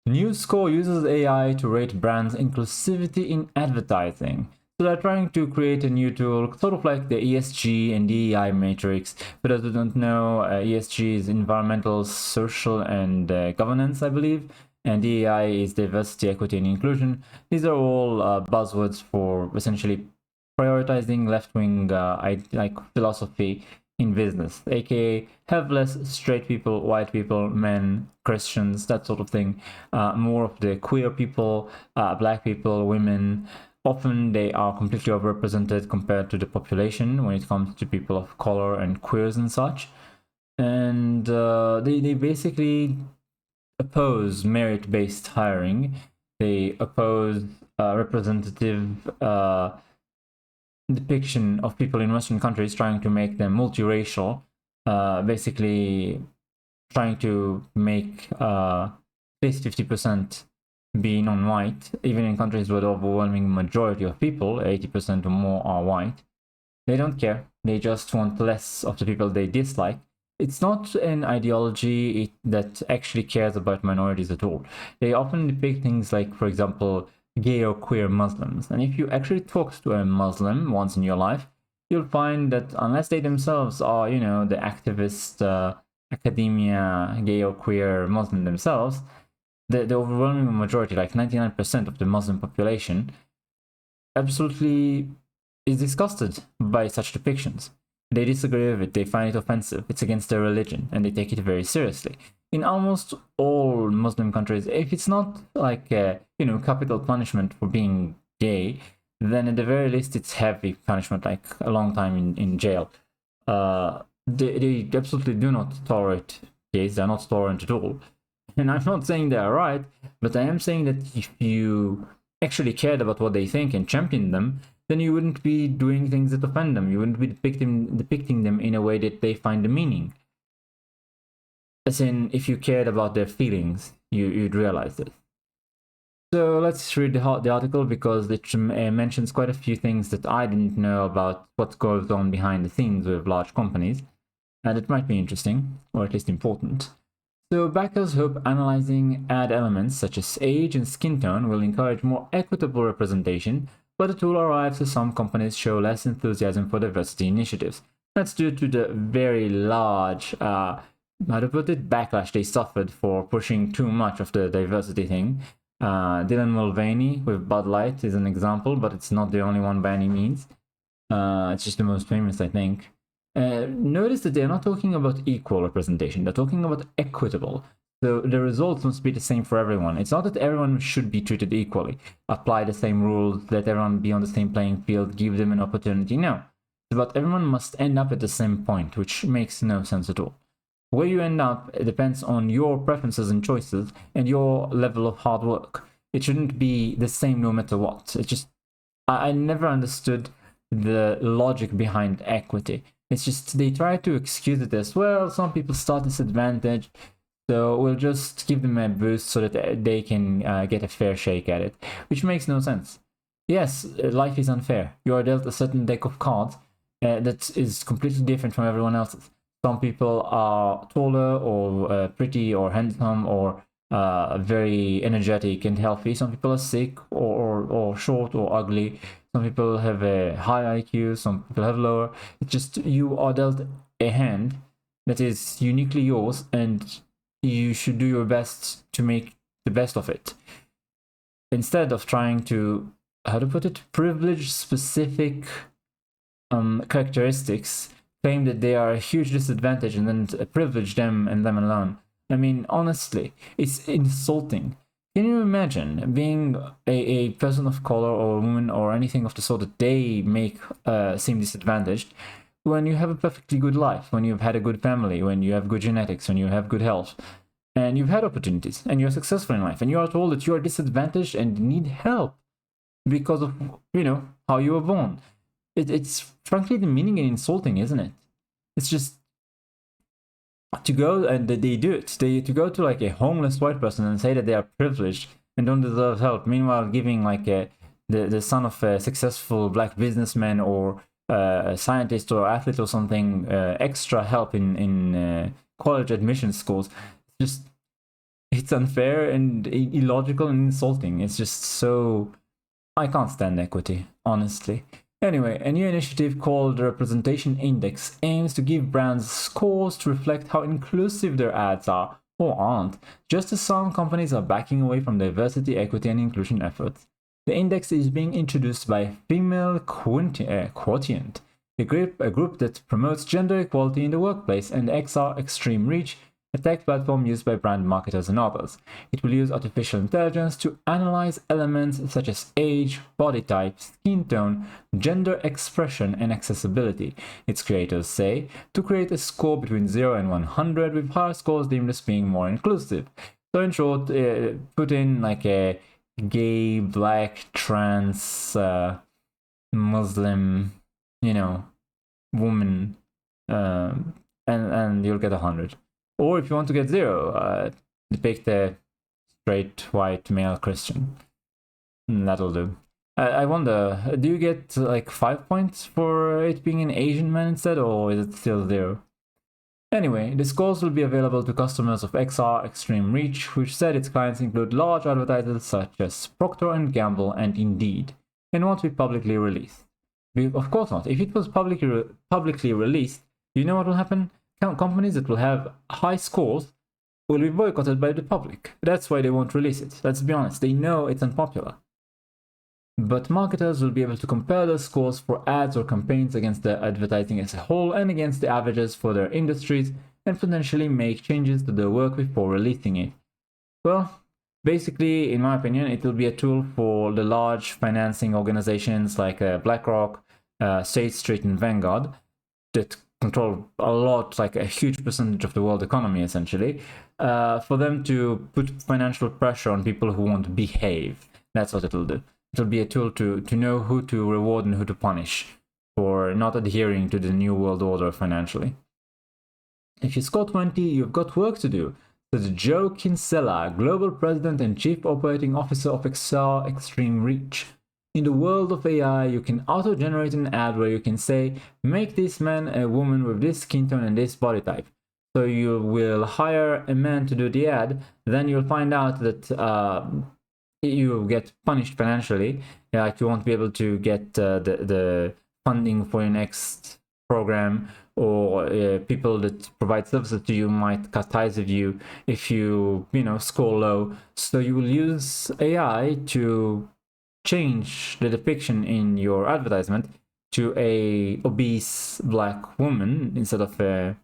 News Score uses AI to rate brands' inclusivity in advertising. So they're trying to create a new tool, sort of like the ESG and DEI matrix. For those who don't know, ESG is environmental, social, and governance, I believe. And DEI is diversity, equity, and inclusion. These are all buzzwords for essentially prioritizing left-wing philosophy in business, aka have less straight people, white people, men, Christians, that sort of thing. More of the queer people, black people, women. Often they are completely overrepresented compared to the population when it comes to people of color and queers and such. And they basically oppose merit-based hiring. They oppose representative depiction of people in Western countries, trying to make them multiracial, basically trying to make at least 50% be non-white, even in countries where the overwhelming majority of people, 80% or more, are white. They don't care. They just want less of the people they dislike. It's not an ideology that actually cares about minorities at all. They often depict things like, for example, gay or queer Muslims. And if you actually talk to a Muslim once in your life, you'll find that unless they themselves are, the activist, academia, gay or queer Muslim themselves, the overwhelming majority, like 99% of the Muslim population, absolutely is disgusted by such depictions. They disagree with it, they find it offensive, it's against their religion, and they take it very seriously. In almost all Muslim countries, if it's not like capital punishment for being gay, then at the very least it's heavy punishment, like a long time in jail. They absolutely do not tolerate gays, they're not tolerant at all. And I'm not saying they are right, but I am saying that if you actually cared about what they think and championed them, then you wouldn't be doing things that offend them. You wouldn't be depicting them in a way that they find the meaning. As in, if you cared about their feelings, you'd realize this. So let's read the article, because it mentions quite a few things that I didn't know about what goes on behind the scenes with large companies, and it might be interesting, or at least important. So backers hope analyzing ad elements such as age and skin tone will encourage more equitable representation, but the tool arrives as some companies show less enthusiasm for diversity initiatives. That's due to the very large, backlash they suffered for pushing too much of the diversity thing. Dylan Mulvaney with Bud Light is an example, but it's not the only one by any means. It's just the most famous, I think. Notice that they're not talking about equal representation, they're talking about equitable. So the results must be the same for everyone. It's not that everyone should be treated equally, apply the same rules, let everyone be on the same playing field, give them an opportunity. No. But everyone must end up at the same point, which makes no sense at all. Where you end up depends on your preferences and choices and your level of hard work. It shouldn't be the same no matter what. It's just, I never understood the logic behind equity. It's just they try to excuse it as, well, some people start disadvantaged, so we'll just give them a boost so that they can get a fair shake at it, which makes no sense. Yes, life is unfair. You are dealt a certain deck of cards that is completely different from everyone else's. Some people are taller or pretty or handsome or very energetic and healthy. Some people are sick or short or ugly. Some people have a high IQ, some people have lower. It's just you are dealt a hand that is uniquely yours, and you should do your best to make the best of it. Instead of trying to, privilege specific characteristics, claim that they are a huge disadvantage and then privilege them and them alone. I mean, honestly, it's insulting. Can you imagine being a person of color or a woman or anything of the sort that they make seem disadvantaged when you have a perfectly good life, when you've had a good family, when you have good genetics, when you have good health, and you've had opportunities, and you're successful in life, and you are told that you are disadvantaged and need help because of, how you were born. It's frankly demeaning and insulting, isn't it? It's just, to go, and they do it, to go to like a homeless white person and say that they are privileged and don't deserve help, meanwhile giving like the son of a successful black businessman or a scientist or athlete or something extra help in college admission schools. It's it's unfair and illogical and insulting. It's just so... I can't stand equity, honestly. Anyway, a new initiative called the Representation Index aims to give brands scores to reflect how inclusive their ads are or aren't, just as some companies are backing away from diversity, equity, and inclusion efforts. The index is being introduced by Female Quotient, a group that promotes gender equality in the workplace, and XR Extreme Reach, a tech platform used by brand marketers and others. It will use artificial intelligence to analyze elements such as age, body type, skin tone, gender expression, and accessibility. Its creators say to create a score between 0 and 100, with higher scores deemed as being more inclusive. So in short, put in like a gay, black, trans, Muslim, woman, and you'll get 100. Or if you want to get 0, depict a straight, white, male Christian. That'll do. I wonder, do you get like 5 points for it being an Asian man instead, or is it still 0? Anyway, the scores will be available to customers of XR Extreme Reach, which said its clients include large advertisers such as Procter & Gamble and Indeed, and won't be publicly released. Of course not. If it was publicly released, you know what will happen? Companies that will have high scores will be boycotted by the public. That's why they won't release it. Let's be honest, they know it's unpopular. But marketers will be able to compare their scores for ads or campaigns against the advertising as a whole and against the averages for their industries, and potentially make changes to their work before releasing it. Well, basically, in my opinion, it will be a tool for the large financing organizations like BlackRock, State Street, and Vanguard that control a lot, like a huge percentage of the world economy, essentially, for them to put financial pressure on people who won't behave. That's what it'll do. It'll be a tool to know who to reward and who to punish for not adhering to the new world order financially. If you score 20, you've got work to do, says Joe Kinsella, Global President and Chief Operating Officer of XR Extreme Reach. In the world of AI, you can auto-generate an ad where you can say, make this man a woman with this skin tone and this body type. So you will hire a man to do the ad, then you'll find out that you get punished financially. Like you won't be able to get the funding for your next program, or people that provide services to you might cut ties with you if you score low. So you will use AI to change the depiction in your advertisement to a obese black woman instead of a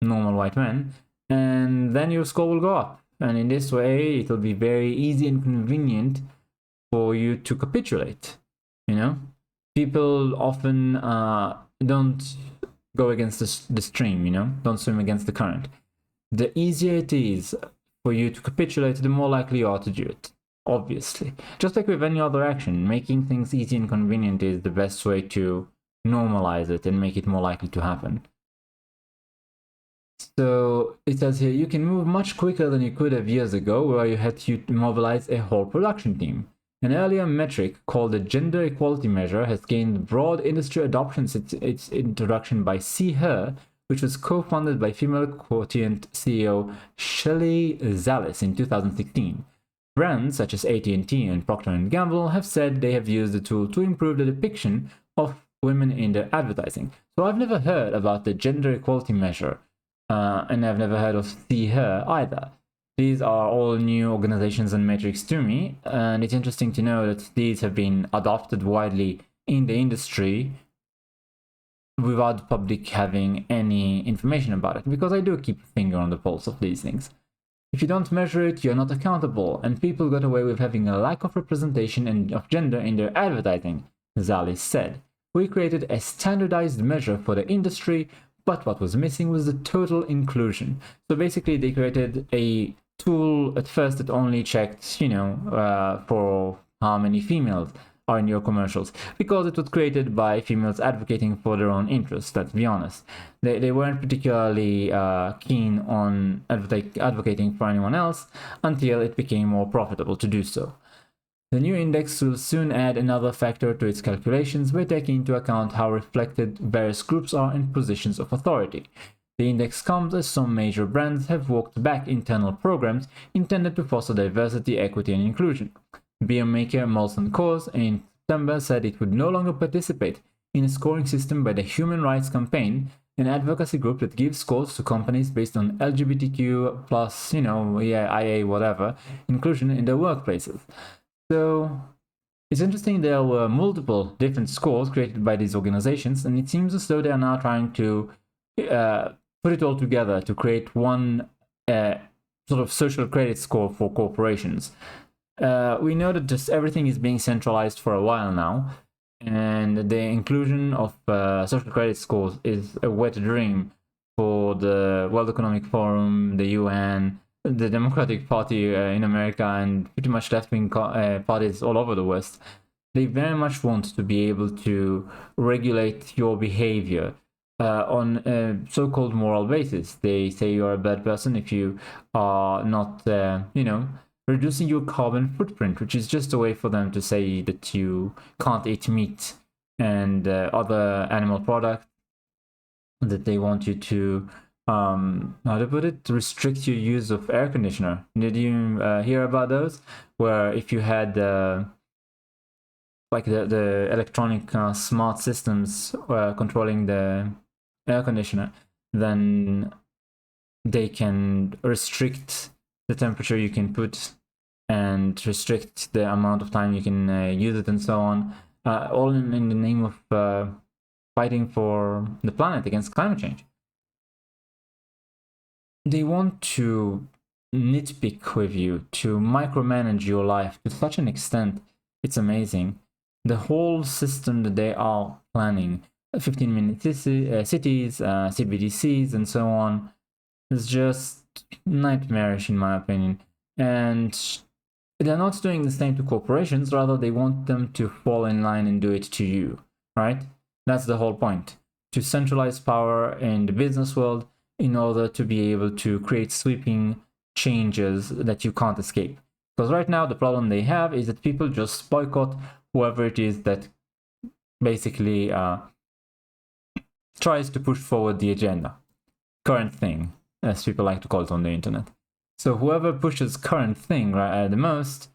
normal white man, and then your score will go up. And in this way, it will be very easy and convenient for you to capitulate. People often don't go against the stream. Don't swim against the current. The easier it is for you to capitulate, the more likely you are to do it. Obviously, just like with any other action, making things easy and convenient is the best way to normalize it and make it more likely to happen. So it says here, you can move much quicker than you could have years ago, where you had to mobilize a whole production team. An earlier metric called the Gender Equality Measure has gained broad industry adoption since its introduction by See-Her, which was co-founded by Female Quotient CEO Shelley Zallis in 2016. Brands such as AT&T and Procter & Gamble have said they have used the tool to improve the depiction of women in their advertising. So I've never heard about the Gender Equality Measure, and I've never heard of See-Her either. These are all new organizations and metrics to me, and it's interesting to know that these have been adopted widely in the industry without the public having any information about it, because I do keep a finger on the pulse of these things. If you don't measure it, you're not accountable, and people got away with having a lack of representation and of gender in their advertising, Zallis said. We created a standardized measure for the industry, but what was missing was the total inclusion. So basically they created a tool at first that only checked, for how many females are in your commercials, because it was created by females advocating for their own interests, let's be honest. They weren't particularly keen on advocating for anyone else until it became more profitable to do so. The new index will soon add another factor to its calculations by taking into account how reflected various groups are in positions of authority. The index comes as some major brands have walked back internal programs intended to foster diversity, equity, and inclusion. Beer maker Molson Coors in September said it would no longer participate in a scoring system by the Human Rights Campaign, an advocacy group that gives scores to companies based on LGBTQ plus, IA, whatever, inclusion in their workplaces. So it's interesting there were multiple different scores created by these organizations, and it seems as though they are now trying to put it all together to create one sort of social credit score for corporations. We know that just everything is being centralized for a while now, and the inclusion of social credit scores is a wet dream for the World Economic Forum, the UN, the Democratic Party in America, and pretty much left-wing parties all over the West. They very much want to be able to regulate your behavior on a so-called moral basis. They say you're a bad person if you are not, reducing your carbon footprint, which is just a way for them to say that you can't eat meat and other animal products, that they want you to, restrict your use of air conditioner. Did you hear about those? Where if you had like the electronic smart systems controlling the air conditioner, then they can restrict the temperature you can put and restrict the amount of time you can use it and so on, all in the name of fighting for the planet against climate change. They want to nitpick with you, to micromanage your life to such an extent, it's amazing. The whole system that they are planning, 15-minute cities, CBDCs, and so on, is just nightmarish in my opinion. And they're not doing the same to corporations, rather they want them to fall in line and do it to you, right? That's the whole point, to centralize power in the business world in order to be able to create sweeping changes that you can't escape. Because right now the problem they have is that people just boycott whoever it is that basically tries to push forward the agenda, current thing, as people like to call it on the internet. So whoever pushes current thing the most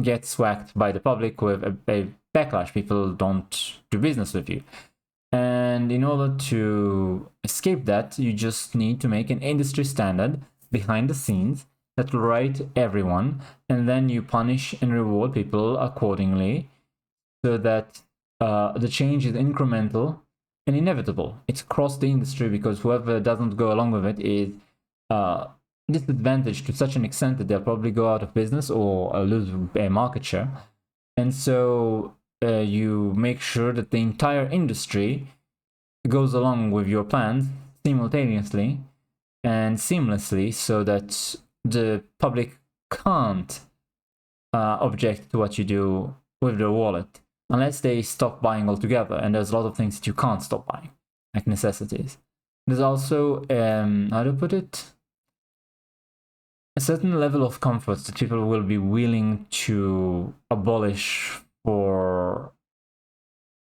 gets whacked by the public with a backlash. People don't do business with you. And in order to escape that, you just need to make an industry standard behind the scenes that will rate everyone, and then you punish and reward people accordingly, so that the change is incremental and inevitable. It's across the industry, because whoever doesn't go along with it is disadvantaged to such an extent that they'll probably go out of business or lose market share. And so you make sure that the entire industry goes along with your plans simultaneously and seamlessly, so that the public can't object to what you do with their wallet, unless they stop buying altogether. And there's a lot of things that you can't stop buying, like necessities. There's also, how to put it, a certain level of comfort that people will be willing to abolish for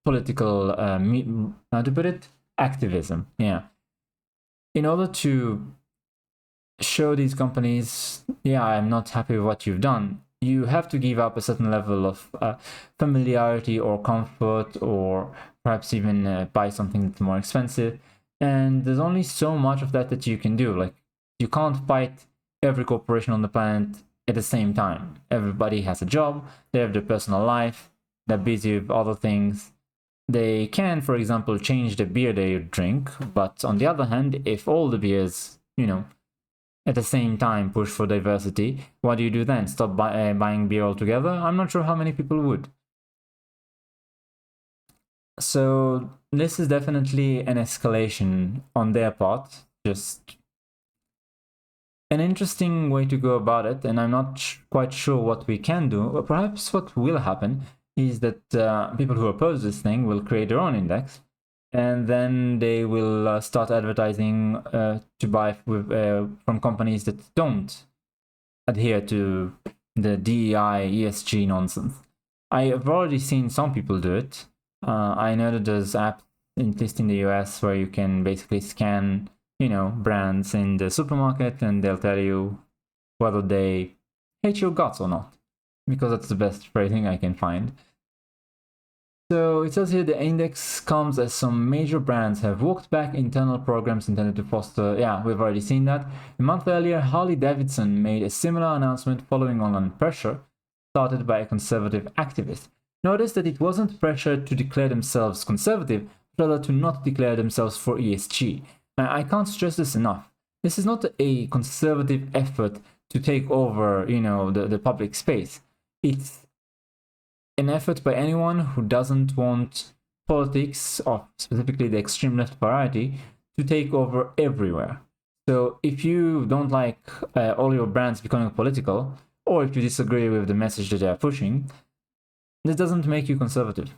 political, how to put it, activism. Yeah. In order to show these companies, yeah, I'm not happy with what you've done, you have to give up a certain level of familiarity or comfort, or perhaps even buy something that's more expensive. And there's only so much of that you can do. Like, you can't fight every corporation on the planet at the same time. Everybody has a job, they have their personal life, they're busy with other things. They can, for example, change the beer they drink, but on the other hand, if all the beers, at the same time push for diversity, what do you do then? Stop buying beer altogether? I'm not sure how many people would. So this is definitely an escalation on their part, just an interesting way to go about it, and I'm not quite sure what we can do. Or perhaps what will happen is that people who oppose this thing will create their own index, and then they will start advertising to buy from companies that don't adhere to the DEI, ESG nonsense. I have already seen some people do it. I know that there's apps, at least in the US, where you can basically scan brands in the supermarket, and they'll tell you whether they hate your guts or not, because that's the best phrasing I can find. So it says here the index comes as some major brands have walked back internal programs intended to foster. Yeah, we've already seen that. A month earlier, Harley-Davidson made a similar announcement following online pressure started by a conservative activist. Notice that it wasn't pressure to declare themselves conservative, but rather to not declare themselves for ESG. I can't stress this enough. This is not a conservative effort to take over, the public space. It's an effort by anyone who doesn't want politics, or specifically the extreme left variety, to take over everywhere. So if you don't like all your brands becoming political, or if you disagree with the message that they are pushing, this doesn't make you conservative.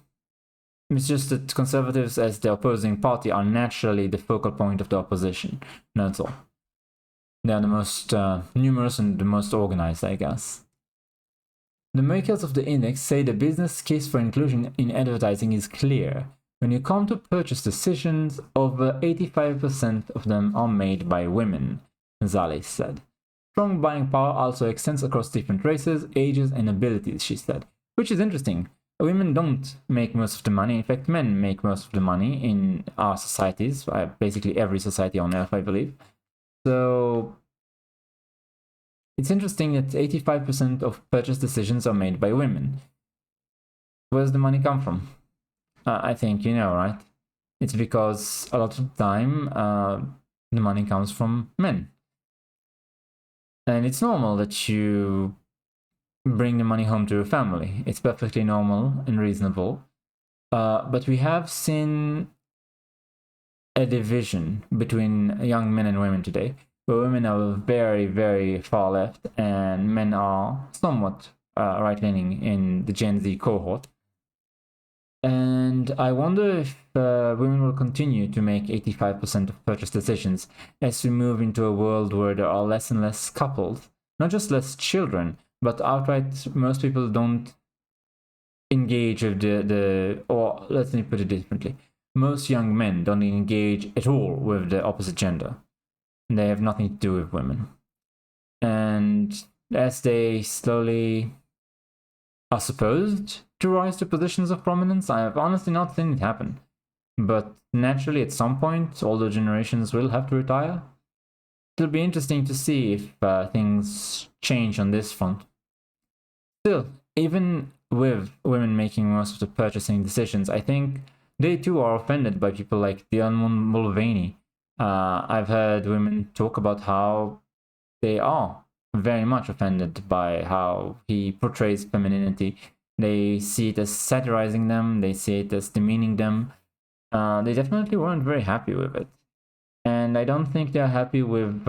It's just that conservatives, as the opposing party, are naturally the focal point of the opposition. That's all. They are the most numerous and the most organized, I guess. The makers of the index say the business case for inclusion in advertising is clear. When you come to purchase decisions, over 85% of them are made by women, Zale said. Strong buying power also extends across different races, ages, and abilities, she said. Which is interesting. Women don't make most of the money. In fact, men make most of the money in our societies, basically every society on Earth, I believe. So it's interesting that 85% of purchase decisions are made by women. Where does the money come from? I think you know, right? It's because a lot of the time the money comes from men. And it's normal that you bring the money home to your family. It's perfectly normal and reasonable. But we have seen a division between young men and women today, where women are very, very far left and men are somewhat right-leaning in the Gen Z cohort. And I wonder if women will continue to make 85% of purchase decisions as we move into a world where there are less and less couples, not just less children, but outright most people don't engage with or let me put it differently, most young men don't engage at all with the opposite gender. They have nothing to do with women. And as they slowly are supposed to rise to positions of prominence, I have honestly not seen it happen. But naturally, at some point, older generations will have to retire. It'll be interesting to see if things change on this front. Still, even with women making most of the purchasing decisions, I think they too are offended by people like Dion Mulvaney. I've heard women talk about how they are very much offended by how he portrays femininity. They see it as satirizing them, they see it as demeaning them. They definitely weren't very happy with it. And I don't think they're happy with,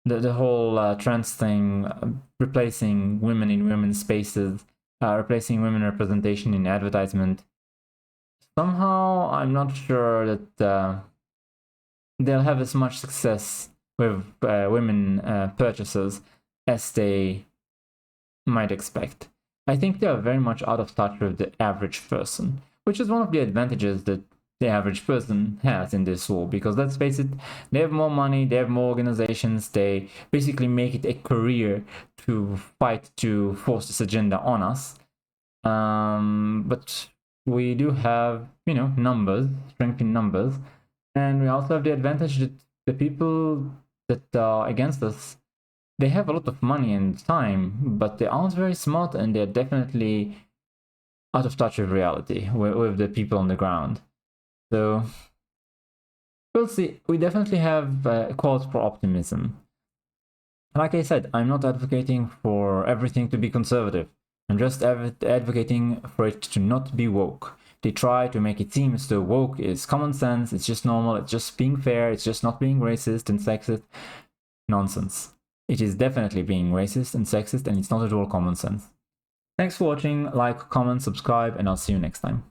the whole trans thing, replacing women in women's spaces, replacing women representation in advertisement. Somehow, I'm not sure that they'll have as much success with women purchasers as they might expect. I think they are very much out of touch with the average person, which is one of the advantages that the average person has in this war, because let's face it, they have more money, they have more organizations, they basically make it a career to fight to force this agenda on us. But we do have, numbers, strength in numbers, and we also have the advantage that the people that are against us, they have a lot of money and time, but they aren't very smart, and they're definitely out of touch with reality, with the people on the ground. So we'll see. We definitely have cause for optimism. Like I said, I'm not advocating for everything to be conservative. I'm just advocating for it to not be woke. They try to make it seem as though woke is common sense, it's just normal, it's just being fair, it's just not being racist and sexist. Nonsense. It is definitely being racist and sexist, and it's not at all common sense. Thanks for watching, like, comment, subscribe, and I'll see you next time.